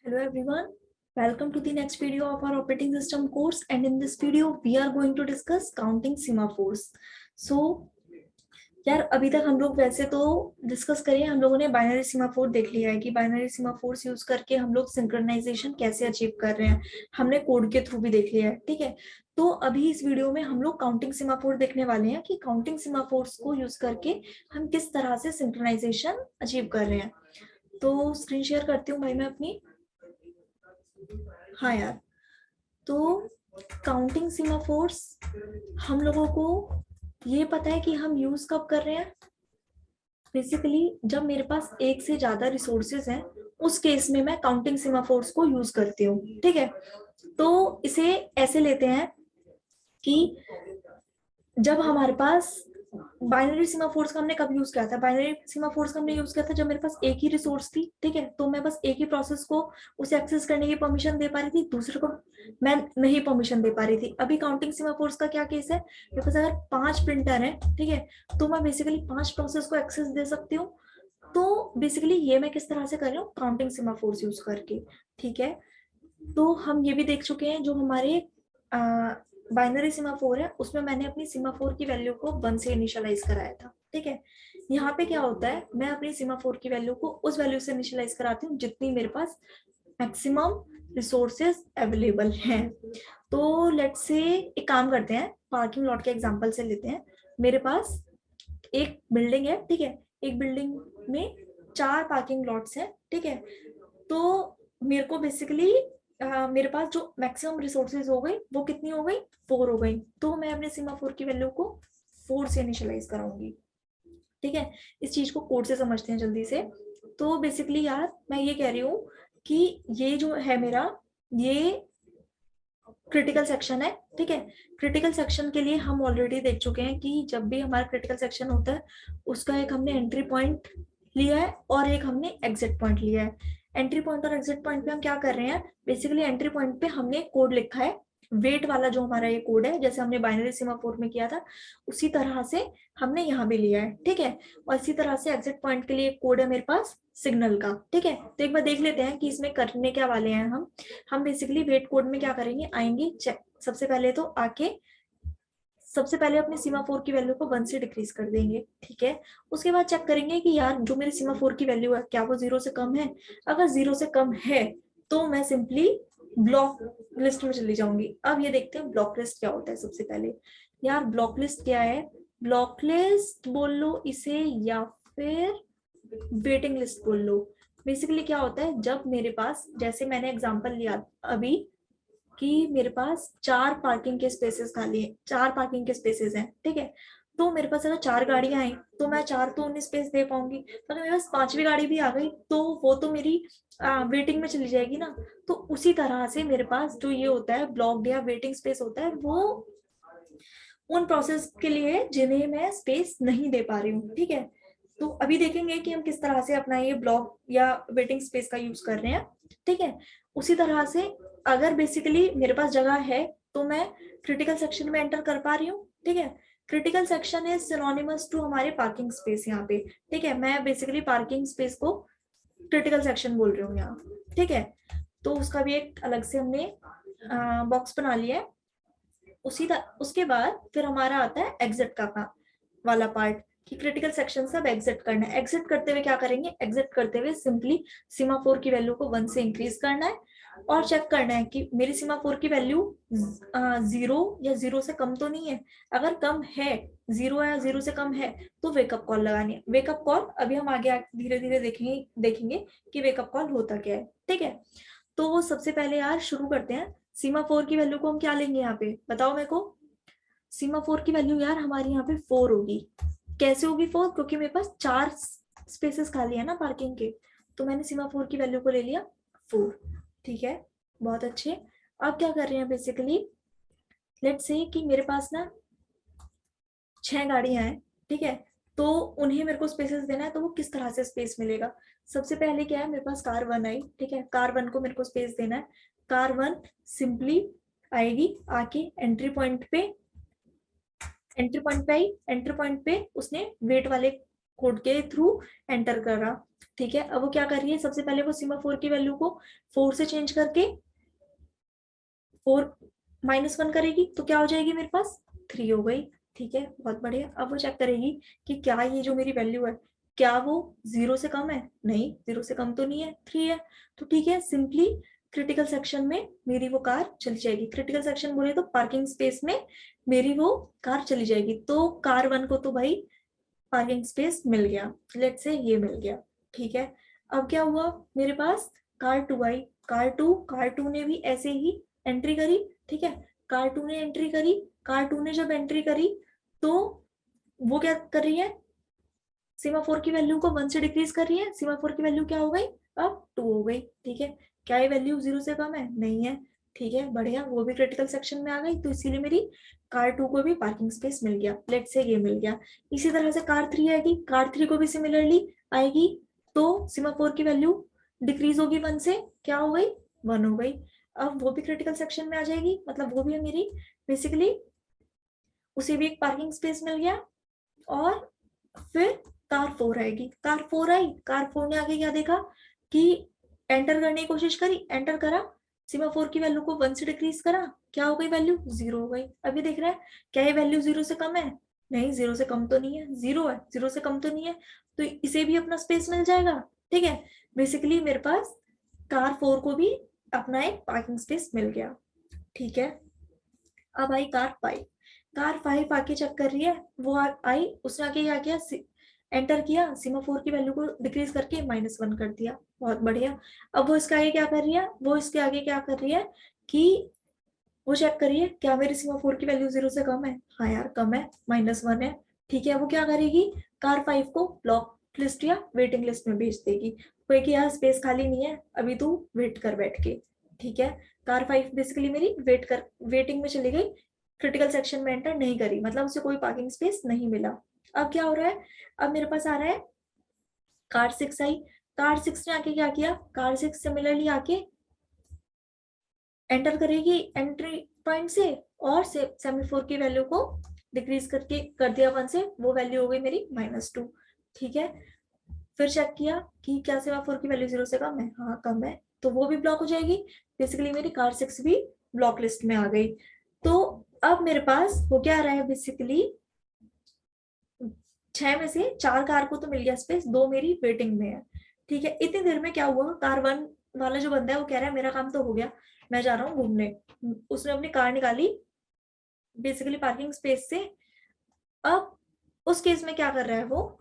Hello everyone, welcome to the next video of our operating system course, and in this video we are going to discuss counting semaphores. So यार अभी तक हम लोग वैसे तो discuss करिए, हम लोगों ने बाइनरी सीमाफोर देख लिया है कि बाइनरी सीमाफोर्स यूज करके हम लोग सिंक्रोनाइजेशन कैसे अचीव कर रहे हैं, हमने कोड के थ्रू भी देख लिया है। ठीक है, तो अभी इस वीडियो में हम लोग काउंटिंग सीमाफोर देखने वाले हैं कि काउंटिंग सीमाफोर्स को यूज करके हम किस तरह से सिंक्रोनाइजेशन अचीव कर रहे हैं। तो स्क्रीन शेयर करती हूँ भाई मैं अपनी। हाँ यार, तो काउंटिंग सीमाफोर्स हम लोगों को ये पता है कि हम यूज कब कर रहे हैं। बेसिकली जब मेरे पास एक से ज्यादा रिसोर्सेज हैं उस केस में मैं काउंटिंग सीमाफोर्स को यूज करती हूँ। ठीक है, तो इसे ऐसे लेते हैं कि जब हमारे पास बाइनरी सीमाफोर्स का हमने कब यूज किया था, बाइनरी सीमाफोर्स का हमने यूज किया था जब मेरे पास एक ही रिसोर्स थी। ठीक है, तो मैं बस एक ही प्रोसेस को उसे एक्सेस करने की परमिशन दे पा रही थी, दूसरे को मैं नहीं परमिशन दे पा रही थी। अभी काउंटिंग सीमाफोर्स का क्या केस है, मेरे पास अगर 5 प्रिंटर है, ठीक है, तो मैं बेसिकली 5 प्रोसेस को एक्सेस दे सकती हूँ। तो बेसिकली ये मैं किस तरह से कर रही हूँ, काउंटिंग सीमाफोर्स यूज करके। ठीक है, तो हम ये भी देख चुके हैं जो हमारे बाइनरी सीमाफोर है उसमें मैंने अपनी सीमाफोर की वैल्यू को 1 से इनिशियलाइज कराया था। ठीक है, यहाँ पे क्या होता है, मैं अपनी सीमाफोर की वैल्यू को उस वैल्यू से इनिशियलाइज कराती हूँ जितनी मेरे पास मैक्सिमम रिसोर्सेज अवेलेबल हैं। तो लेट्स से एक काम करते हैं, पार्किंग लॉट के एग्जांपल से लेते हैं। मेरे पास एक बिल्डिंग है, ठीक है, एक बिल्डिंग में 4 पार्किंग लॉट्स हैं। ठीक है, तो मेरे को बेसिकली मेरे पास जो मैक्सिमम रिसोर्सेज हो गई वो कितनी हो गई, 4 हो गई। तो मैं अपने सीमाफोर की वैल्यू को 4 से इनिशियलाइज कराऊंगी। ठीक है, इस चीज को कोड से समझते हैं जल्दी से। तो बेसिकली यार मैं ये कह रही हूँ कि ये जो है मेरा, ये क्रिटिकल सेक्शन है। ठीक है, क्रिटिकल सेक्शन के लिए हम ऑलरेडी देख चुके हैं कि जब भी हमारा क्रिटिकल सेक्शन होता है उसका एक हमने एंट्री पॉइंट लिया है और एक हमने एग्जिट पॉइंट लिया है। एंट्री पॉइंट और एग्जिट पॉइंट पे हम क्या कर रहे हैं, बेसिकली एंट्री पॉइंट पे हमने कोड लिखा है, वेट वाला जो हमारा ये कोड है, जैसे हमने बाइनरी सीमाफोर में किया था उसी तरह से हमने यहाँ भी लिया है। ठीक है, और इसी तरह से एग्जिट पॉइंट के लिए कोड है मेरे पास सिग्नल का। ठीक है, तो एक बार देख लेते हैं कि इसमें करने क्या वाले हैं हम बेसिकली वेट कोड में क्या करेंगे, आएंगे चेक, सबसे पहले तो आके सबसे पहले अपने सीमाफोर की वैल्यू को 1 से डिक्रीज कर देंगे। ठीक है, उसके बाद चेक करेंगे कि यार जो मेरी सीमाफोर की वैल्यू है क्या वो 0 से कम है। अगर 0 से कम है तो मैं सिंपली ब्लॉक लिस्ट में चली जाऊंगी। अब ये देखते हैं ब्लॉक लिस्ट क्या होता है। सबसे पहले यार ब्लॉक लिस्ट क्या है, ब्लॉक लिस्ट बोल लो इसे या फिर वेटिंग लिस्ट बोल लो। बेसिकली क्या होता है, जब मेरे पास, जैसे मैंने एग्जांपल लिया अभी कि मेरे पास 4 पार्किंग के स्पेसेस खाली है, 4 पार्किंग के स्पेसेस हैं। ठीक है, तो मेरे पास अगर 4 गाड़ियां आई तो मैं 4 तो उन्हें स्पेस दे पाऊंगी, तो अगर मेरे पास 5वीं गाड़ी भी आ गई तो वो तो मेरी वेटिंग में चली जाएगी ना। तो उसी तरह से मेरे पास जो ये होता है ब्लॉक्ड या वेटिंग स्पेस होता है, वो उन प्रोसेस के लिए जिन्हें मैं स्पेस नहीं दे पा रही हूँ। ठीक है, तो अभी देखेंगे कि हम किस तरह से अपना ये ब्लॉक या वेटिंग स्पेस का यूज कर रहे हैं। ठीक है, उसी तरह से अगर बेसिकली मेरे पास जगह है तो मैं क्रिटिकल सेक्शन में एंटर कर पा रही हूँ। ठीक है, critical section is synonymous to हमारे पार्किंग स्पेस यहाँ पे। ठीक है, मैं बेसिकली पार्किंग स्पेस को क्रिटिकल सेक्शन बोल रही हूँ यहाँ। ठीक है, तो उसका भी एक अलग से हमने बॉक्स बना लिया है। उसके बाद फिर हमारा आता है एग्जिट का वाला पार्ट कि क्रिटिकल सेक्शन से अब एग्जिट करना है। एग्जिट करते हुए क्या करेंगे, एग्जिट करते हुए सिंपली सीमाफोर की वैल्यू को 1 से इंक्रीज करना है और चेक करना है कि मेरी सीमाफोर की वैल्यू 0 या 0 से कम तो नहीं है। अगर कम है, 0 या 0 से कम है, तो वेकअप कॉल लगानी है। वेकअप कॉल अभी हम आगे धीरे धीरे देखेंगे कि वेकअप कॉल होता क्या है। ठीक है, तो सबसे पहले यार शुरू करते हैं। सीमाफोर की वैल्यू को हम क्या लेंगे यहाँ पे, बताओ मेरे को। सीमाफोर की वैल्यू यार हमारी यहाँ पे 4 होगी। कैसे होगी 4, क्योंकि मेरे पास 4 स्पेसेस खाली है ना पार्किंग के, तो मैंने सीमाफोर की वैल्यू को ले लिया 4। ठीक है, बहुत अच्छे। अब क्या कर रहे हैं, बेसिकली लेट्स से कि मेरे पास ना 6 गाड़ियां हैं। ठीक है, तो उन्हें मेरे को स्पेसेस देना है, तो वो किस तरह से स्पेस मिलेगा। सबसे पहले क्या है, मेरे पास कार 1 आई। ठीक है, कार 1 को मेरे को स्पेस देना है। कार 1 सिंपली आएगी, आके एंट्री पॉइंट पे आई। एंट्री पॉइंट पे उसने वेट वाले कोड के थ्रू एंटर करा, ठीक है। अब वो क्या कर रही है, सबसे पहले वो सीमाफोर की वैल्यू को 4 से चेंज करके 4 - 1 करेगी, तो क्या हो जाएगी मेरे पास 3 हो गई, ठीक है, बहुत बढ़िया। अब वो चेक करेगी कि क्या ये जो मेरी वैल्यू है क्या वो 0 से कम है, नहीं 0 से कम तो नहीं है, 3 है, तो ठीक है, सिंपली क्रिटिकल सेक्शन में मेरी वो कार चली जाएगी। क्रिटिकल सेक्शन बोले तो पार्किंग स्पेस में मेरी वो कार चली जाएगी। तो कार 1 को तो भाई पार्किंग स्पेस मिल गया, लेट्स से ये मिल गया, ठीक है। अब क्या हुआ, मेरे पास कार 2 आई, कार टू ने भी ऐसे ही एंट्री करी, ठीक है। कार 2 ने एंट्री करी, कार 2 ने जब एंट्री करी तो वो क्या कर रही है, सीमाफोर की वैल्यू को 1 से डिक्रीज कर रही है। सीमाफोर की वैल्यू क्या हो गई, अब 2 हो गई, ठीक है। क्या ये वैल्यू 0 से कम है, नहीं है, ठीक है, बढ़िया, वो भी क्रिटिकल सेक्शन में आ गई, तो इसीलिए मेरी कार 2 को भी पार्किंग स्पेस मिल गया, लेट से ये मिल गया। इसी तरह से कार 3 आएगी, कार 3 को भी सिमिलरली आएगी, तो सीमाफोर की वैल्यू डिक्रीज होगी 1 से, क्या हो गई 1 हो गई। अब वो भी क्रिटिकल सेक्शन में आ जाएगी, मतलब वो भी है मेरी बेसिकली, उसे भी एक पार्किंग स्पेस मिल गया। और फिर कार 4 आएगी, कार 4 आई, कार 4 ने आगे क्या देखा कि एंटर करने की कोशिश करी, एंटर करा, सीमाफोर की वैल्यू को 1 से डिक्रीज करा, क्या हो गई वैल्यू 0 हो गई। अभी देख रहा है क्या ये वैल्यू 0 से कम है, नहीं 0 से कम तो नहीं है, 0 है, 0 से कम तो नहीं है, तो इसे भी अपना स्पेस मिल जाएगा, ठीक है। बेसिकली मेरे पास कार 4 को भी अपना एक पार्किंग स्पेस मिल गया, ठीक है। अब आई कार 5, कार 5 आके चेक कर रही है, वो आई, उसने आके क्या किया, एंटर किया, सीमाफोर की वैल्यू को डिक्रीज करके -1 कर दिया, बहुत बढ़िया। अब वो इसके आगे क्या कर रही है, वो इसके आगे क्या कर रही है कि वो चेक करिए क्या मेरी सीमाफोर की वैल्यू 0 से कम है, हाँ यार कम है, -1 है, ठीक है। वो क्या करेगी, कार 5 को ब्लॉक लिस्ट या वेटिंग लिस्ट में भेज देगी, कोई कि यार स्पेस खाली नहीं है, अभी तू वेट कर बैठ के, ठीक है। कार 5 बेसिकली मेरी वेटिंग में चली गई, क्रिटिकल सेक्शन में एंटर नहीं करी, मतलब उसे कोई पार्किंग स्पेस नहीं मिला। अब क्या हो रहा है, अब मेरे पास आ रहा है कार 6 आई, कार 6 ने आके क्या किया, कार 6 सिमिलरली आके एंटर करेगी एंट्री पॉइंट से, और सेमीफोर की वैल्यू को डिक्रीज करके कर दिया 1 से, वो वैल्यू हो गई मेरी -2, ठीक है। फिर चेक किया कि क्या सेमाफोर की वैल्यू 0 से कम है, हाँ कम है, तो वो भी ब्लॉक हो जाएगी, बेसिकली मेरी कार 6 भी ब्लॉक लिस्ट में आ गई। तो अब मेरे पास हो क्या रहा है, बेसिकली 6 में से 4 कार को तो मिल गया स्पेस, 2 मेरी वेटिंग में है, ठीक है। इतनी देर में क्या हुआ, कार 1 वाला जो बंदा है वो कह रहा है मेरा काम तो हो गया, मैं जा रहा हूँ घूमने, उसने अपनी कार निकाली बेसिकली पार्किंग स्पेस से। अब उस केस में क्या कर रहा है वो,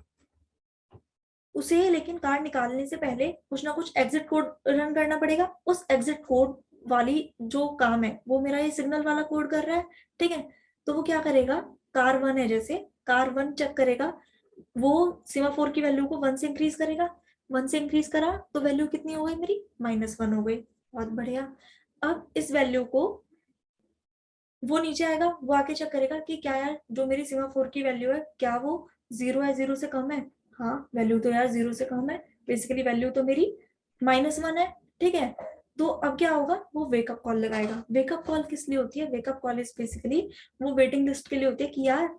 उसे लेकिन कार निकालने से पहले कुछ ना कुछ एग्जिट कोड रन करना पड़ेगा, उस एग्जिट कोड वाली जो काम है वो मेरा ये सिग्नल वाला कोड कर रहा है, ठीक है। तो वो क्या करेगा, कार 1 है जैसे, कार 1 चेक करेगा, वो सीमाफोर की वैल्यू को 1 से इंक्रीज करेगा, 1 से इंक्रीज करा तो वैल्यू कितनी हो गई मेरी -1 हो गई, बहुत बढ़िया। अब इस वैल्यू को वो नीचे आएगा, वो आके चेक करेगा कि क्या यार जो मेरी सीमाफोर की वैल्यू है क्या वो 0 है, 0 से कम है, हाँ वैल्यू तो यार 0 से कम है, बेसिकली वैल्यू तो मेरी -1 है, ठीक है। तो अब क्या होगा, वो वेकअप कॉल लगाएगा। वेकअप कॉल किस लिए होती है, वेकअप कॉल इज बेसिकली वो वेटिंग लिस्ट के लिए होती है कि यार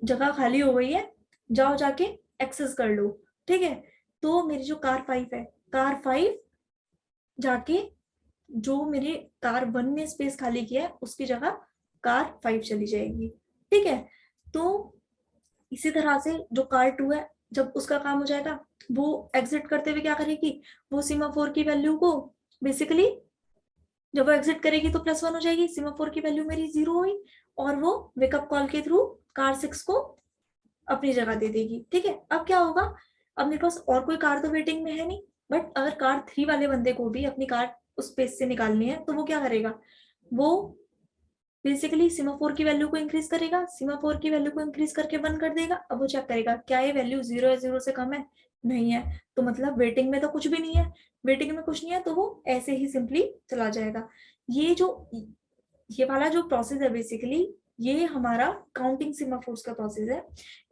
जगह खाली हो गई है, जाओ जाके एक्सेस कर लो, ठीक है। तो मेरी जो कार 5 है, कार 5 जाके जो मेरे कार 1 ने स्पेस खाली किया है उसकी जगह कार 5 चली जाएगी, ठीक है। तो इसी तरह से जो कार 2 है, जब उसका काम हो जाएगा वो एग्जिट करते हुए क्या करेगी, वो सीमाफोर की वैल्यू को बेसिकली जब वो एग्जिट करेगी तो +1 हो जाएगी, सीमाफोर की वैल्यू मेरी 0 हुई, और वो वेकअप कॉल के थ्रू कार 6 को अपनी जगह दे देगी, ठीक है। अब क्या होगा, अब मेरे पास और कोई कार तो वेटिंग में है नहीं, बट अगर कार 3 वाले बंदे को भी अपनी कार उस स्पेस से निकालनी है तो वो क्या करेगा, वो बेसिकली सीमाफोर की वैल्यू को इंक्रीज करेगा, सीमाफोर की वैल्यू को इंक्रीज करके 1 कर देगा। अब वो चेक करेगा क्या ये वैल्यू 0 है, 0 से कम है, नहीं है, तो मतलब वेटिंग में तो कुछ भी नहीं है, वेटिंग में कुछ नहीं है तो वो ऐसे ही सिंपली चला जाएगा। ये जो ये वाला जो प्रोसेस है बेसिकली ये हमारा काउंटिंग सीमाफोर्स का प्रोसेस है।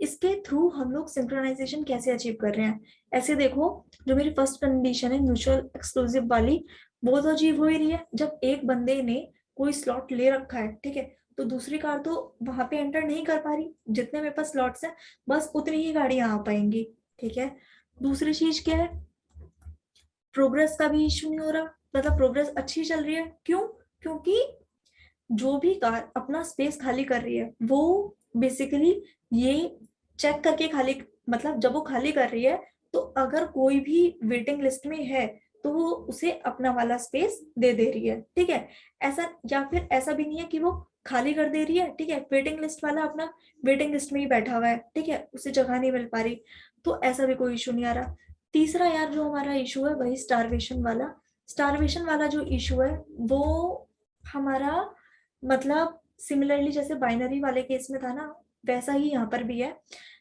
इसके थ्रू हम लोग सिंक्रोनाइजेशन कैसे अचीव कर रहे हैं, ऐसे देखो, जो मेरी फर्स्ट कंडीशन है म्यूचुअल एक्सक्लूसिव वाली, वो तो अचीव हो ही रही है। जब एक बंदे ने कोई स्लॉट ले रखा है, ठीक है, तो दूसरी कार तो वहां पे एंटर नहीं कर पा रही, जितने मेरे पास स्लॉट्स हैं बस उतनी ही गाड़ियां आ पाएंगी, ठीक है। दूसरी चीज क्या है, प्रोग्रेस का भी इशू नहीं हो रहा, मतलब प्रोग्रेस अच्छी चल रही है। क्यों? क्योंकि जो भी कार अपना स्पेस खाली कर रही है वो बेसिकली ये चेक करके खाली, मतलब जब वो खाली कर रही है तो अगर कोई भी वेटिंग लिस्ट में है तो वो उसे अपना वाला स्पेस दे दे रही है। ठीक है। ऐसा, या फिर ऐसा भी नहीं है कि वो खाली कर दे रही है, ठीक है, वेटिंग लिस्ट वाला अपना वेटिंग लिस्ट में ही बैठा हुआ है, ठीक है, उसे जगह नहीं मिल पा रही, तो ऐसा भी कोई इशू नहीं आ रहा। तीसरा यार जो हमारा इशू है वही स्टारवेशन वाला। स्टारवेशन वाला जो इशू है वो हमारा, मतलब सिमिलरली जैसे बाइनरी वाले केस में था ना, वैसा ही यहाँ पर भी है।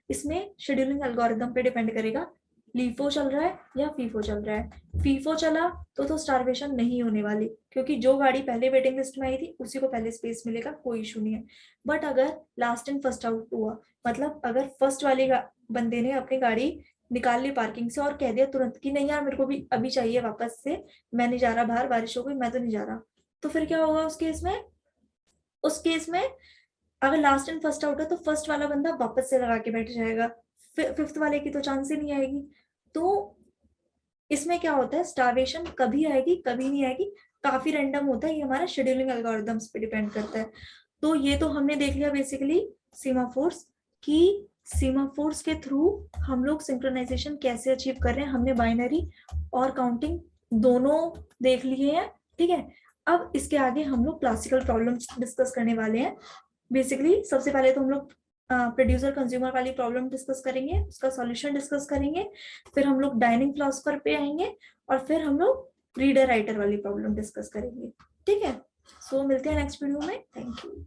इसमें शेड्यूलिंग एल्गोरिदम पे डिपेंड करेगा, लीफो चल रहा है या फीफो चल रहा है। फीफो चला तो स्टारवेशन नहीं होने वाली, क्योंकि जो गाड़ी पहले वेटिंग लिस्ट में आई थी उसी को पहले स्पेस मिलेगा, कोई इशू नहीं है। बट अगर लास्ट इन फर्स्ट आउट हुआ, मतलब अगर फर्स्ट वाले बंदे ने अपनी गाड़ी निकाल ली पार्किंग से और कह दिया तुरंत कि नहीं यार मेरे को भी अभी चाहिए वापस से, मैं नहीं जा रहा बाहर, बारिश हो गई मैं तो नहीं जा रहा, तो फिर क्या होगा उस केस में? उस केस में अगर लास्ट एंड फर्स्ट आउट है तो फर्स्ट वाला बंदा वापस से लगा के बैठ जाएगा, फिफ्थ वाले की तो चांस ही नहीं आएगी। तो इसमें क्या होता है, स्टारवेशन कभी आएगी कभी नहीं आएगी, काफी रैंडम होता है, ये हमारा शेड्यूलिंग एल्गोरिदम्स पे डिपेंड करता है। तो ये तो हमने देख लिया बेसिकली सीमाफोर्स की, सीमाफोर्स के थ्रू हम लोग सिंक्रोनाइजेशन कैसे अचीव कर रहे हैं। हमने बाइनरी और काउंटिंग दोनों देख लिए हैं। ठीक है। अब इसके आगे हम लोग क्लासिकल प्रॉब्लम्स डिस्कस करने वाले हैं। बेसिकली सबसे पहले तो हम लोग प्रोड्यूसर कंज्यूमर वाली प्रॉब्लम डिस्कस करेंगे, उसका सॉल्यूशन डिस्कस करेंगे, फिर हम लोग डाइनिंग फिलोसफर पे आएंगे, और फिर हम लोग रीडर राइटर वाली प्रॉब्लम डिस्कस करेंगे। ठीक है। सो मिलते हैं नेक्स्ट वीडियो में। Thank you.